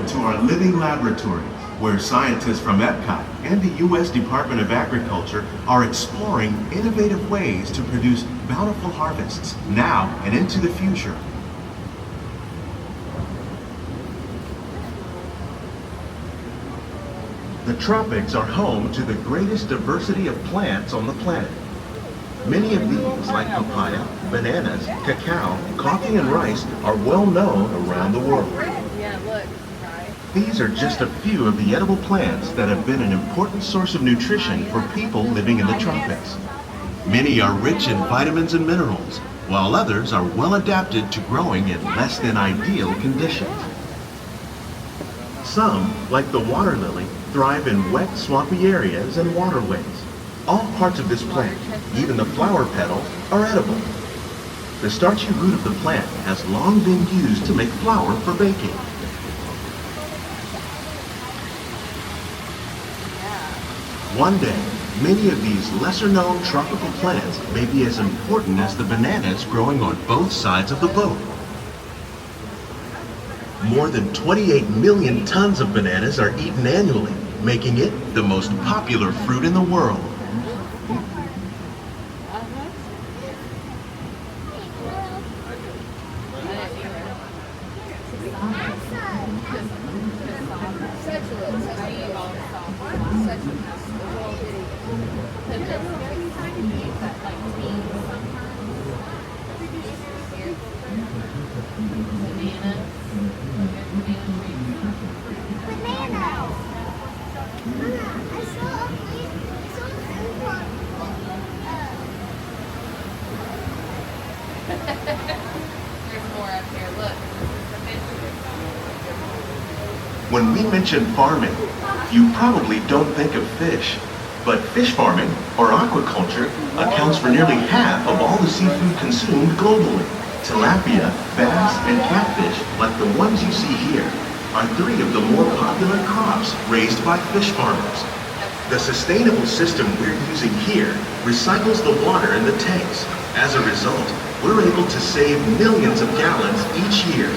welcome to our living laboratory, where scientists from EPCOT and the U.S. Department of Agriculture are exploring innovative ways to produce bountiful harvests now and into the future. The tropics are home to the greatest diversity of plants on the planet. Many of these, like papaya, bananas, cacao, coffee, and rice, are well known around the world. These are just a few of the edible plants that have been an important source of nutrition for people living in the tropics. Many are rich in vitamins and minerals, while others are well adapted to growing in less than ideal conditions. Some, like the water lily, thrive in wet, swampy areas and waterways. All parts of this plant, even the flower petals, are edible. The starchy root of the plant has long been used to make flour for baking. One day, many of these lesser-known tropical plants may be as important as the bananas growing on both sides of the boat. More than 28 million tons of bananas are eaten annually, making it the most popular fruit in the world. When we mention farming, you probably don't think of fish. But fish farming, or aquaculture, accounts for nearly half of all the seafood consumed globally. Tilapia, bass, and catfish, like the ones you see here, are three of the more popular crops raised by fish farmers. The sustainable system we're using here recycles the water in the tanks. As a result, we're able to save millions of gallons each year.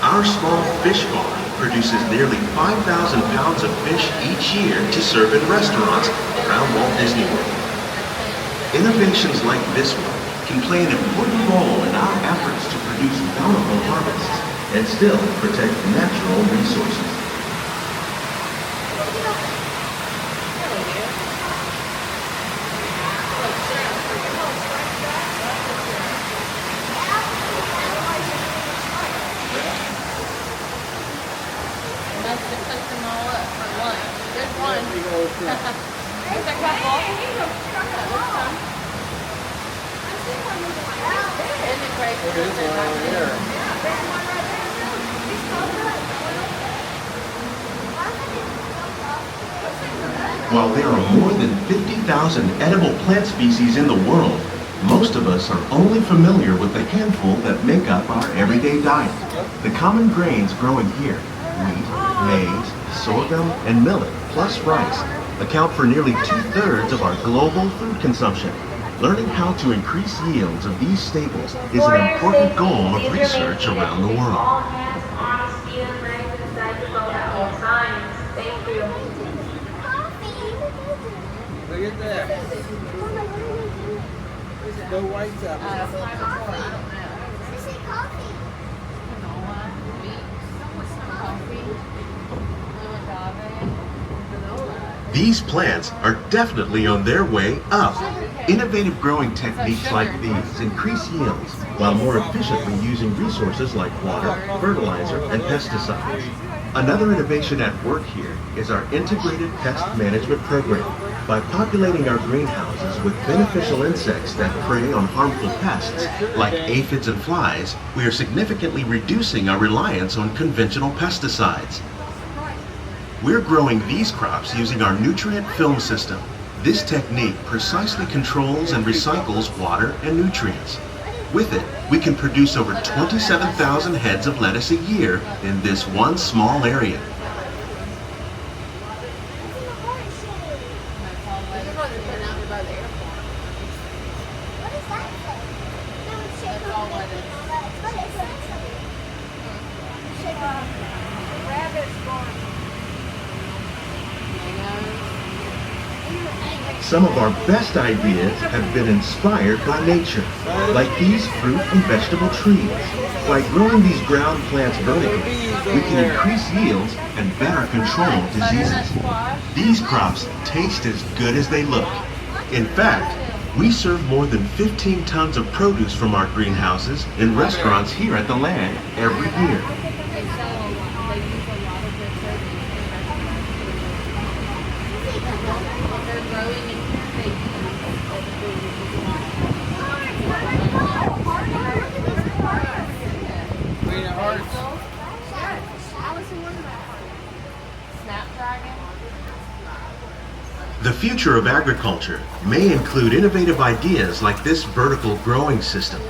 Our small fish farm produces nearly 5,000 pounds of fish each year to serve in restaurants around Walt Disney World. Innovations like this one can play an important role in our efforts to produce bountiful harvests and still protect natural resources. While there are more than 50,000 edible plant species in the world, most of us are only familiar with the handful that make up our everyday diet. The common grains growing here, wheat, maize, sorghum, and millet, plus rice, account for nearly 2/3 of our global food consumption. Learning how to increase yields of these staples is an important goal of research around the world. Look at that. No whites up. These plants are definitely on their way up. Innovative growing techniques like these increase yields while more efficiently using resources like water, fertilizer, and pesticides. Another innovation at work here is our integrated pest management program. By populating our greenhouses with beneficial insects that prey on harmful pests, like aphids and flies, we are significantly reducing our reliance on conventional pesticides. We're growing these crops using our nutrient film system. This technique precisely controls and recycles water and nutrients. With it, we can produce over 27,000 heads of lettuce a year in this one small area. Some of our best ideas have been inspired by nature, like these fruit and vegetable trees. By growing these ground plants vertically, we can increase yields and better control diseases. These crops taste as good as they look. In fact, we serve more than 15 tons of produce from our greenhouses in restaurants here at the land every year. The future of agriculture may include innovative ideas like this vertical growing system.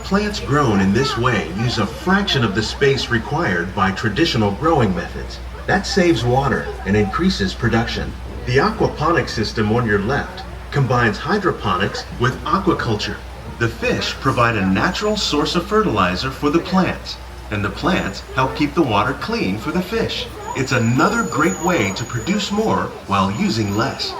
Plants grown in this way use a fraction of the space required by traditional growing methods. That saves water and increases production. The aquaponics system on your left combines hydroponics with aquaculture. The fish provide a natural source of fertilizer for the plants, and the plants help keep the water clean for the fish. It's another great way to produce more while using less.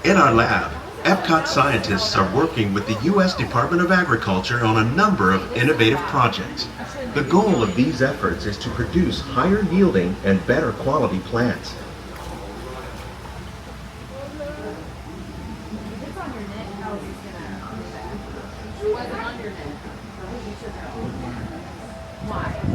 In our lab, EPCOT scientists are working with the U.S. Department of Agriculture on a number of innovative projects. The goal of these efforts is to produce higher yielding and better quality plants. Why?